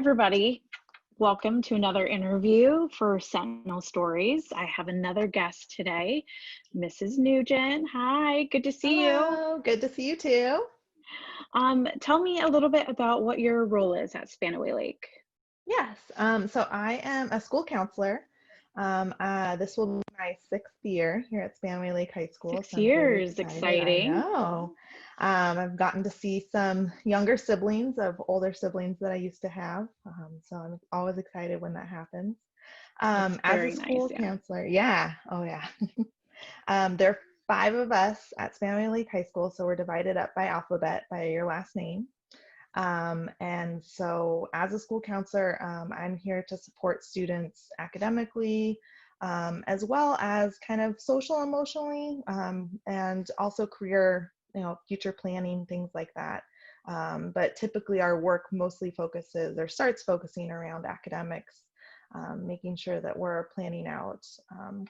everybody. Welcome to another interview for Sentinel Stories. I have another guest today, Mrs. Nugent. Hi, good to see you. Hello, good to see you too. Tell me a little bit about what your role is at Spanaway Lake. Yes, so I am a school counselor. This will be my 6th year here at Spanaway Lake High School, Six so I'm very years, excited. I exciting. know. I've gotten to see some younger siblings of older siblings that I used to have, so I'm always excited when that happens. That's As a very nice, school yeah. counselor, yeah, oh yeah. There are 5 of us at Spanaway Lake High School, so we're divided up by alphabet by your last name. And so as a school counselor, I'm here to support students academically, as well as kind of social emotionally, and also career, future planning, things like that. But typically our work mostly focuses or starts focusing around academics, making sure that we're planning out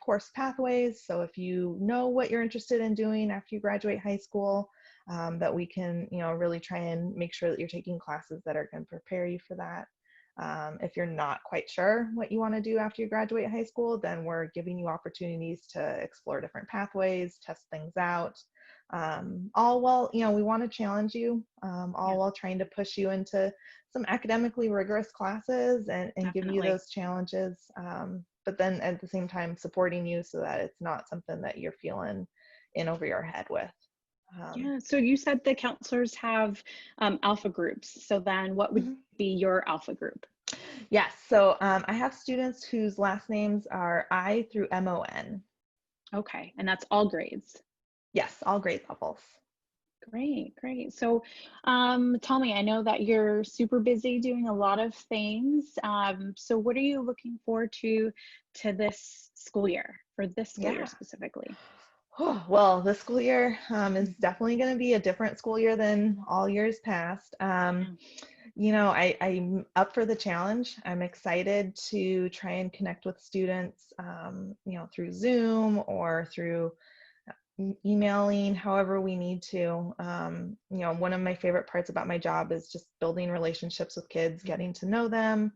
course pathways. So if you know what you're interested in doing after you graduate high school, that we can, really try and make sure that you're taking classes that are going to prepare you for that. If you're not quite sure what you want to do after you graduate high school, then we're giving you opportunities to explore different pathways, test things out. All while, we want to challenge you, all Yeah, while trying to push you into some academically rigorous classes and give you definitely. those challenges. But then at the same time, supporting you so that it's not something that you're feeling in over your head with. Um, Yeah, so you said the counselors have alpha groups. So then what would mhm. be your alpha group? Yes, so I have students whose last names are I through MON. Okay, and that's all grades. Yes, all grade levels. Great, great. So, tell me, I know that you're super busy doing a lot of things. So what are you looking forward to this school year, for this school year Yeah. specifically? Well, this school year is Mhm. definitely going to be a different school year than all years past. Yeah, I'm up for the challenge. I'm excited to try and connect with students, through Zoom or through emailing, however we need to. One of my favorite parts about my job is just building relationships with kids, mhm. getting to know them,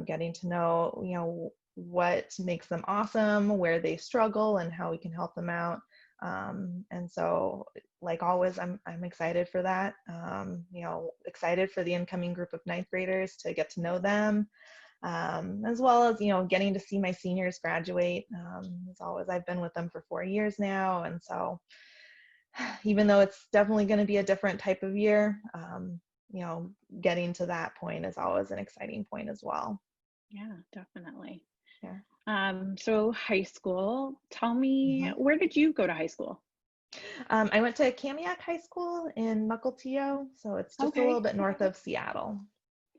getting to know, what makes them awesome, where they struggle, and how we can help them out. And so, like always, I'm excited for that. Excited for the incoming group of ninth graders to get to know them, as well as getting to see my seniors graduate. As always, I've been with them for 4 years now, and so even though it's definitely going to be a different type of year, getting to that point is always an exciting point as well. Yeah, definitely. Yeah. So high school, tell me, Mhm. where did you go to high school? I went to Kamiak High School in Mukilteo, so it's just a little Okay, bit north of Seattle.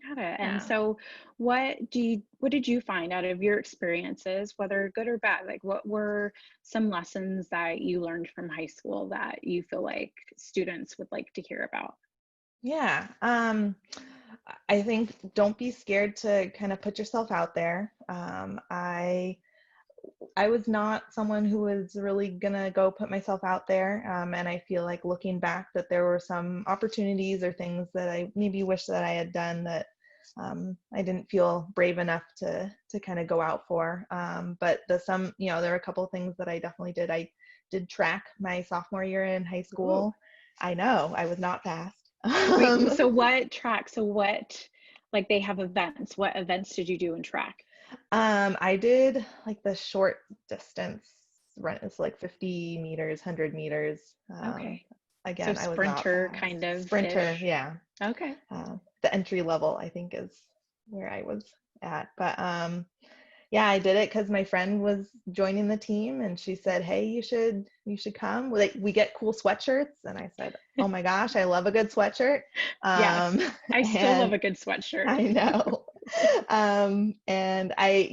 got it. And Yeah. so what did you find out of your experiences, whether good or bad? Like what were some lessons that you learned from high school that you feel like students would like to hear about? Yeah. I think don't be scared to kind of put yourself out there. I was not someone who was really gonna go put myself out there, and I feel like looking back that there were some opportunities or things that I maybe wish that I had done that I didn't feel brave enough to kind of go out for. But there were a couple of things that I definitely did. I did track my sophomore year in high Ooh. school. I know I was not fast. Wait, so what track? So what, like they have events. What events did you do in track? I did like the short distance run. It's like 50 meters, 100 meters. Okay. So Again, I was not sprinter fast. kind of Sprinter, ish. yeah. Okay. The entry level, I think, is where I was at. But yeah, I did it because my friend was joining the team, and she said, "Hey, you should come. Like, we get cool sweatshirts." And I said, "Oh my gosh, I love a good sweatshirt." Yes. Um, I still love and a good sweatshirt. I know. And I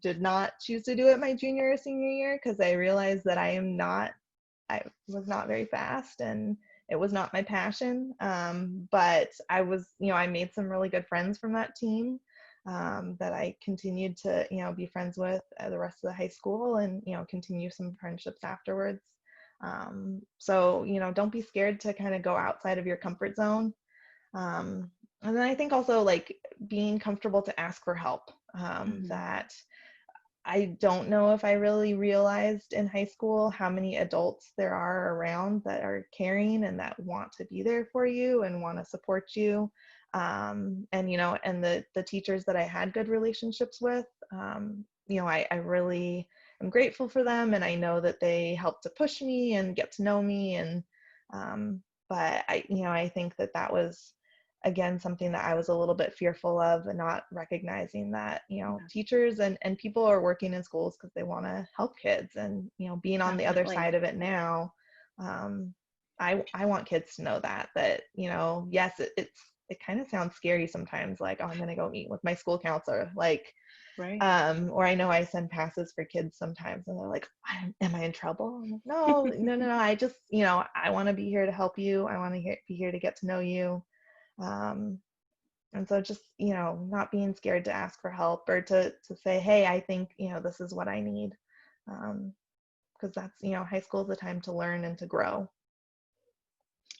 did not choose to do it my junior or senior year because I realized that I was not very fast and it was not my passion. But I made some really good friends from that team, that I continued to, be friends with the rest of the high school and, continue some friendships afterwards. So, don't be scared to kind of go outside of your comfort zone. And then I think also like being comfortable to ask for help, Mhm. that I don't know if I really realized in high school how many adults there are around that are caring and that want to be there for you and want to support you. And and the teachers that I had good relationships with, I really am grateful for them, and I know that they helped to push me and get to know me. And but I think that was again something that I was a little bit fearful of, and not recognizing that Yeah, teachers and people are working in schools because they want to help kids. And being on the other definitely. side of it now, um, I want kids to know that yes, it kind of sounds scary sometimes, like, oh, I'm gonna go meet with my school counselor, like, Right. or I know I send passes for kids sometimes and they're like, am I in trouble? I'm like, no, no, no, no, I just I want to be here to help you. I want to be here to get to know you. um, and so just, not being scared to ask for help, or to say, hey, I think, this is what I need. Because that's, high school is a time to learn and to grow.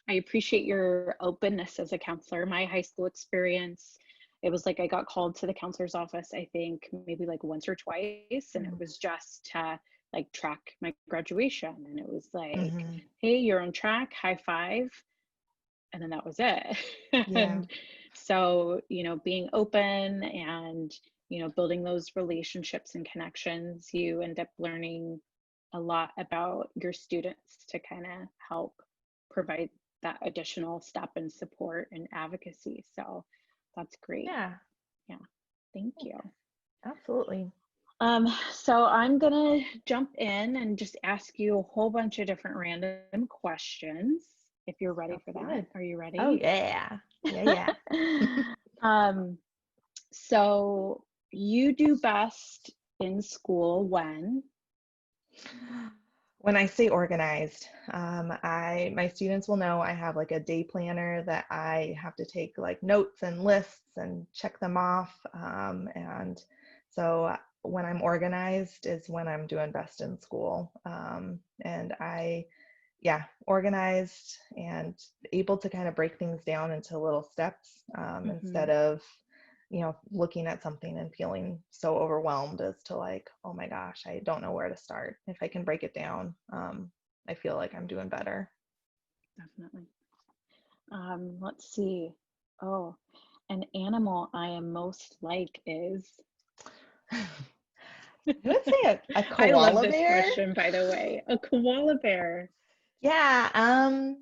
I appreciate your openness as a counselor. My high school experience, it was like I got called to the counselor's office, I think maybe like once or twice, and it was just to like track my graduation. And it was like, Mm-hmm. hey, you're on track, high five. And then that was it. Yeah. And so, being open and, building those relationships and connections, you end up learning a lot about your students to kind of help provide that additional step and support and advocacy. So that's great. Yeah. Yeah. Thank you. Absolutely. So I'm gonna jump in and just ask you a whole bunch of different random questions. If you're ready Sounds for that, good. are you Oh ready? yeah. Yeah, yeah. um, so you do best in school when? When I say organized, my students will know I have like a day planner that I have to take like notes and lists and check them off. And so when I'm organized is when I'm doing best in school. And yeah, organized and able to kind of break things down into little steps, instead Mhm. of looking at something and feeling so overwhelmed as to like, oh my gosh, I don't know where to start. If I can break it down, I feel like I'm doing better. Definitely. Let's see. Oh, an animal I am most like is. I would say a I love koala this bear. question, by the way. A koala bear. Yeah, I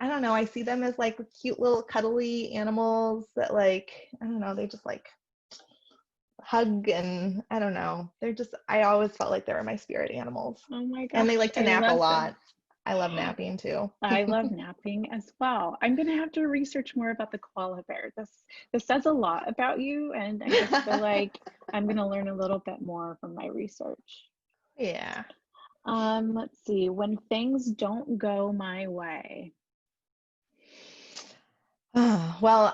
don't know, I see them as like cute little cuddly animals that, like, I don't know, they just like hug, and I don't know. I always felt like they were my spirit animals. Oh my And they gosh, like to I nap a love this. lot. I love napping too. I love napping as well. I'm gonna have to research more about the koala bear. This says a lot about you, and I just feel like I'm gonna learn a little bit more from my research. Yeah. Let's see. When things don't go my way. Well,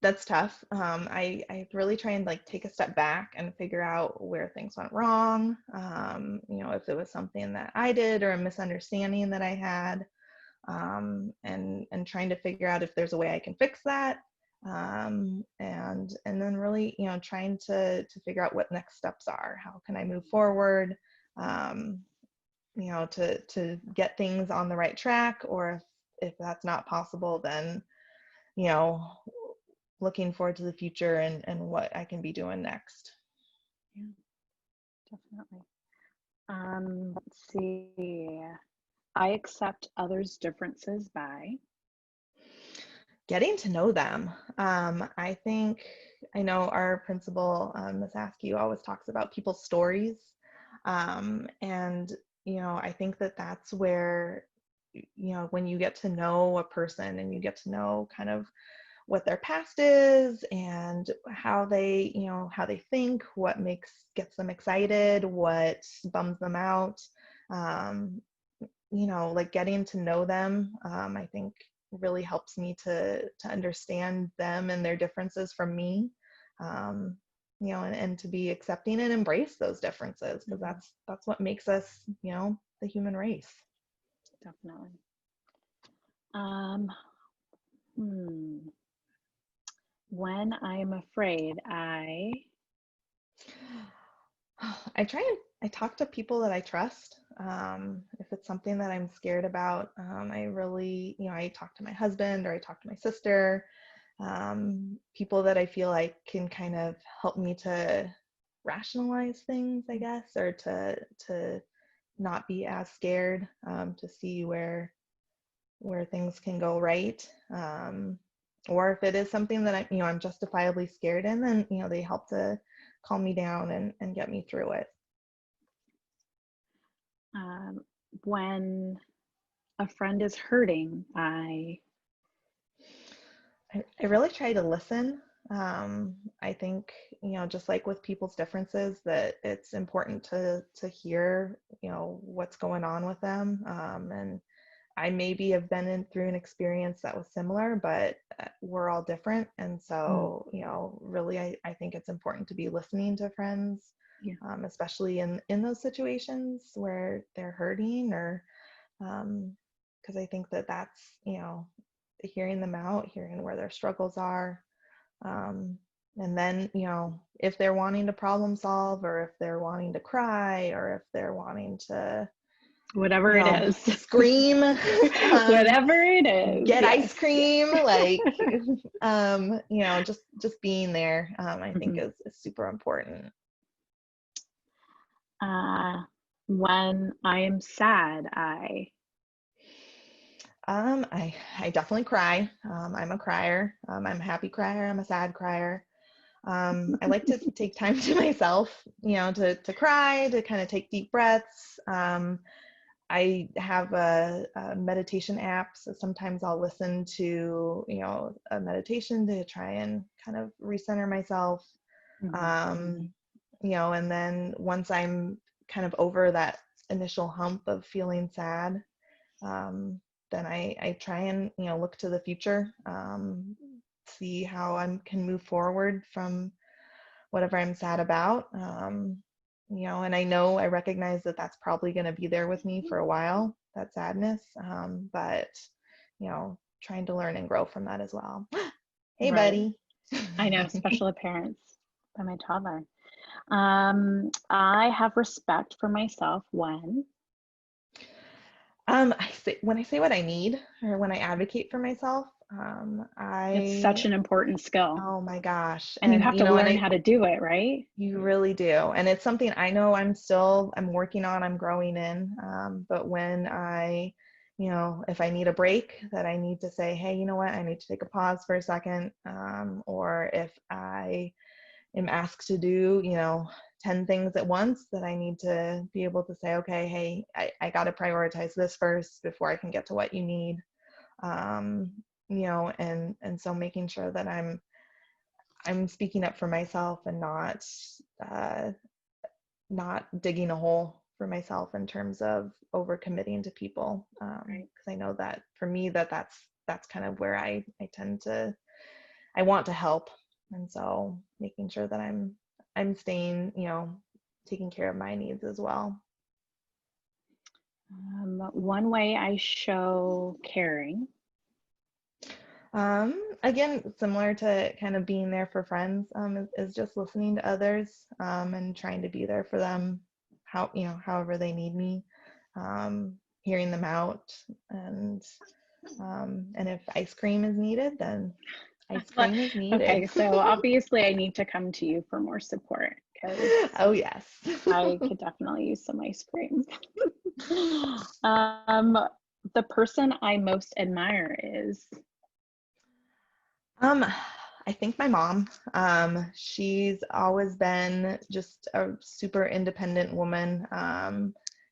that's tough. I really try and like take a step back and figure out where things went wrong. If it was something that I did or a misunderstanding that I had, and trying to figure out if there's a way I can fix that. And then really, trying to figure out what next steps are. How can I move forward? Um, to get things on the right track, or if that's not possible, then you know looking forward to the future and what I can be doing next. Yeah, definitely. Let's see. I accept others' differences by. Getting to know them. I think I know our principal, Ms. Askew, always talks about people's stories. And I think that's where when you get to know a person and you get to know kind of what their past is and how they think, what gets them excited, what bums them out. um, like getting to know them, I think really helps me to understand them and their differences from me. um, and to be accepting and embrace those differences, because Mhm, that's what makes us the human race. definitely. Um, Hmm. When I'm afraid, I talk to people that I trust. If it's something that I'm scared about, I really, I talk to my husband or I talk to my sister, people that I feel like can kind of help me to rationalize things, I guess, or to not be as scared, to see where things can go right. Or if it is something that I'm justifiably scared in, then, they help to calm me down and get me through it. um, when a friend is hurting, I really try to listen. I think, just like with people's differences, that it's important to hear, what's going on with them. And I maybe have been through an experience that was similar, but we're all different. And Mm, so, really, I think it's important to be listening to friends, yeah, especially in those situations where they're hurting, or because I think that's, hearing them out, hearing where their struggles are. Um, and then, if they're wanting to problem solve, or if they're wanting to cry, or if they're wanting to, whatever it is. scream, Whatever it is, get ice yes. cream, like, just being there, I think Mhm. is super important. uh, when I am sad, I definitely cry. I'm a crier. I'm a happy crier. I'm a sad crier. I like to take time to myself, to cry, to kind of take deep breaths. I have a meditation app, so sometimes I'll listen to, a meditation to try and kind of recenter myself. Mhm. Um, and then once I'm kind of over that initial hump of feeling sad, um, then I try and, look to the future, see how I can move forward from whatever I'm sad about. And I recognize that that's probably going to be there with me for a while, that sadness. But, trying to learn and grow from that as well. Hey, Right. buddy. I know, special appearance by my toddler. I have respect for myself when. When I say what I need, or when I advocate for myself, It's such an important skill, oh my gosh. and you And, have to and learn I, how to do it, right? You really do. And it's something I know I'm working on, I'm growing in. But when if I need a break, that I need to say, hey, you know what, I need to take a pause for a second. Or if I am asked to do, 10 things at once, that I need to be able to say, okay, hey, I got to prioritize this first before I can get to what you need. Um, and so making sure that I'm speaking up for myself and uh, not digging a hole for myself in terms of overcommitting to people. Right. Because I know that for me, that's kind of where I tend to, I want to help, and so making sure that I'm staying, taking care of my needs as well. One way I show caring. Again, similar to kind of being there for friends, is just listening to others, and trying to be there for them, however they need me, hearing them out, and if ice cream is needed, then ice Well, cream is needed. okay, so obviously I need to come to you for more support because Oh yes. I could definitely use some ice cream. Um, the person I most admire is. Um, I think my mom. She's always been just a super independent woman.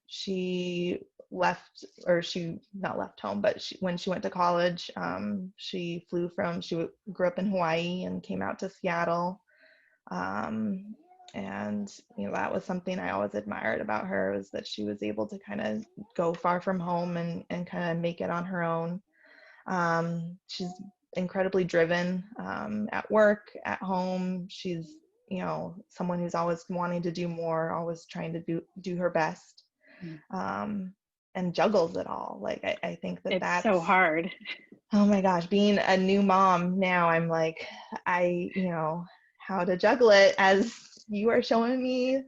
She left, or she not left home, but when she went to college, she grew up in Hawaii and came out to Seattle. Um, and that was something I always admired about her, was that she was able to kind of go far from home and kind of make it on her own. She's incredibly driven, at work, at home. She's, someone who's always wanting to do more, always trying to do her best, Mm. um, and juggles it all. Like I think that It's so that's hard. Oh my gosh, being a new mom now, I'm like, how to juggle it as you are showing me.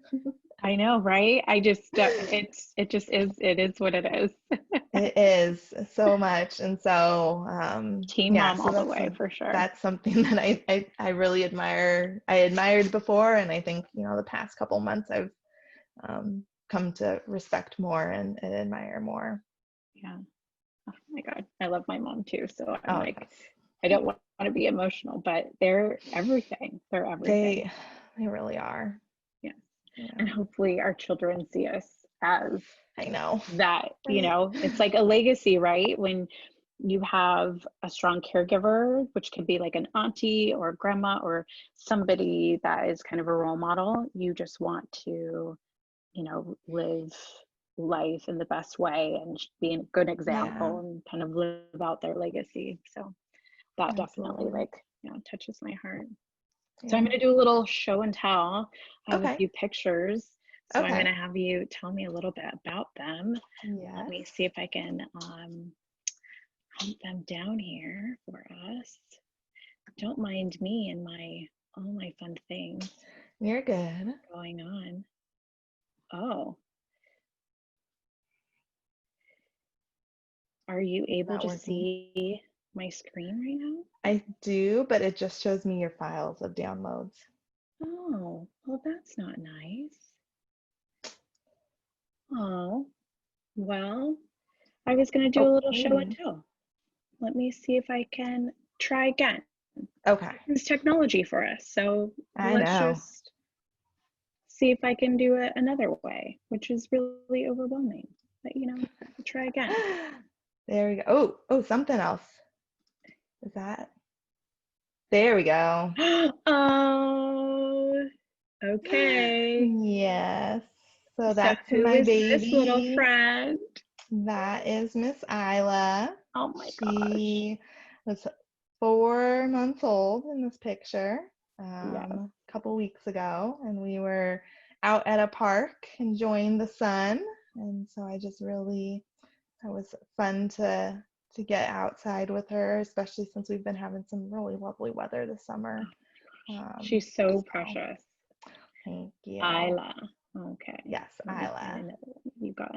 I know, right? I just, it just is, it is what it is. It is so much. And so, Team yeah, mom so all the way for sure. that's something that I really admire. I admired before, and I think, the past couple months I've come to respect more and admire more. Yeah. Oh my God. I love my mom too. So I'm Oh, like, yes. I don't want to be emotional, but they're everything. They're everything. They really are. Yeah. Yeah, And hopefully our children see us as I know. that, Right. it's like a legacy, right? When you have a strong caregiver, which could be like an auntie or grandma or somebody that is kind of a role model, you just want to, live life in the best way and be a good Yeah, example and kind of live out their legacy. So that definitely absolutely. like, touches my heart. So I'm Yeah. going to do a little show and tell. I have a Okay. few pictures. So I'm going Okay. to have you tell me a little bit about them. Let Yes. me see if I can hunt them down here for us. Don't mind me and all my fun things You're good. going on. Oh, are you Is able that to working? see my screen right now? I do, but it just shows me your files of downloads. Oh, well, that's not nice. Oh, well, I was going to do a Oh, little show and maybe. tell. Let me see if I can try again. Okay. It's technology for us. So I let's know. just see if I can do it another way, which is really overwhelming. But we'll try again. There we go. Oh, something else. Is that? There we go. Oh, okay. Yes. So So that's who my is this little baby. friend? That is Miss Isla. Oh my gosh. She was 4 months old in this picture Yes. a couple weeks ago, and we were out at a park enjoying the sun. And so that was fun to get outside with her, especially since we've been having some really lovely weather this summer. She's so So precious. thank you. Isla. Okay. Yes, Let me find Isla. another one. You've got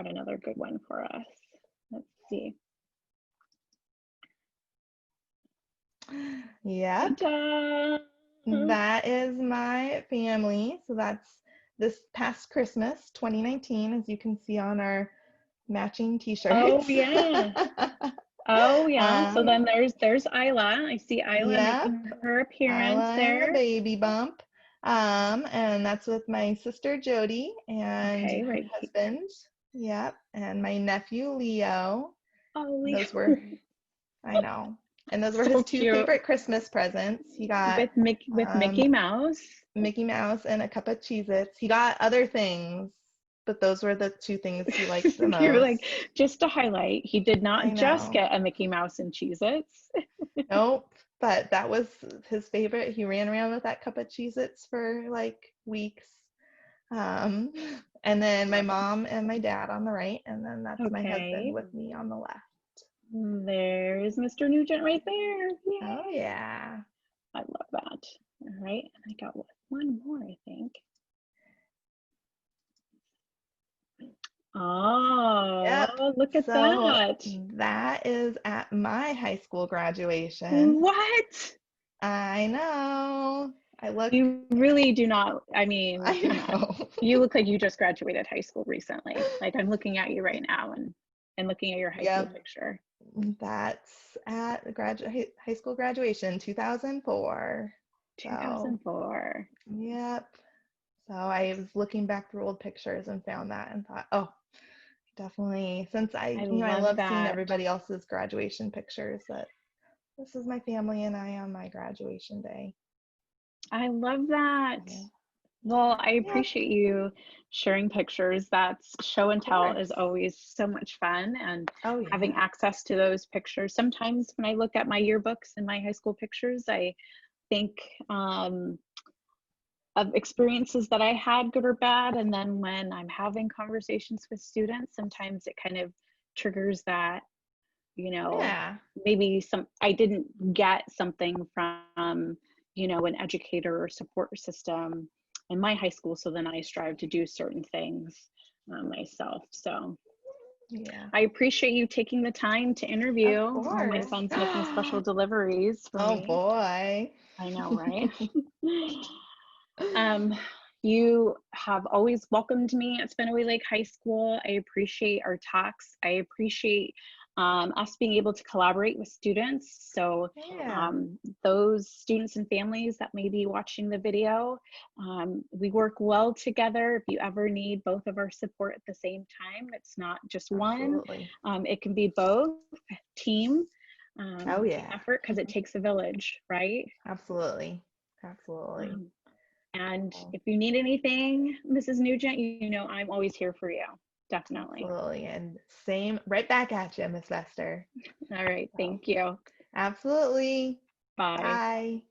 another good one for us. Let's see. Yep. Ta-da! That is my family. So that's this past Christmas, 2019, as you can see on our matching Oh t-shirts. yeah. Oh yeah. So um, then there's Isla. I see Isla yep, making her appearance Isla and the there. baby bump. And that's with my sister Jody and Okay, her right here. husband. Yep, and my nephew Leo. Oh, Those Leo. were, I know. And those were So his two cute. favorite Christmas presents. He got With Mickey Mouse. Mickey Mouse and a cup of Cheez-Its. He got other things, but those were the two things he liked the You're like, most. just to highlight, he did I not just know. get a Mickey Mouse and Cheez-Its. Nope. But that was his favorite. He ran around with that cup of Cheez-Its for like weeks. Um, and then my Love it. mom and my dad on the right, and then that's my husband Okay. with me on the left. There's Mr. Nugent right there. Oh Yay. yeah. I love that. All right. I got one more, I think. Yep. Oh, look at So that. that is at my high school graduation. What? I know. You really do not, I mean, I come on. know. You look like you just graduated high school recently. Like I'm looking at you right now and looking at your high school Yep. picture. That's at the high school graduation, 2004. So, 2004. yep. So I was looking back through old pictures and found that and thought, oh, definitely, since I I love love seeing that. everybody else's graduation pictures, that this is my family and I on my graduation day. I love that. Yeah. Well, I Yep, appreciate you sharing pictures. That's show of and tell course. is always so much fun and Oh, having yeah. access to those pictures. Sometimes when I look at my yearbooks and my high school pictures, I think of experiences that I had, good or bad. And then when I'm having conversations with students, sometimes it kind of triggers that you know, Yeah, maybe I didn't get something from, an educator or support system in my high school. So then I strive to do certain things myself. So yeah, I appreciate you taking the time to of interview. Oh, my course. son's making special deliveries for Oh me. boy. I know, right? Um, you have always welcomed me at Spanaway Lake High School. I appreciate our talks. I appreciate us being able to collaborate with students. So Yeah, those students and families that may be watching the video, we work well together. If you ever need both of our support at the same time, it's not just one. absolutely. It can be both, team Oh yeah. effort, because it takes a village, right? Absolutely. Absolutely. Um, and Well, if you need anything, Mrs. Nugent, I'm always here for you. Definitely. absolutely. And same right back at you, Miss Vester. All right. So Thank you. absolutely. Bye. Bye.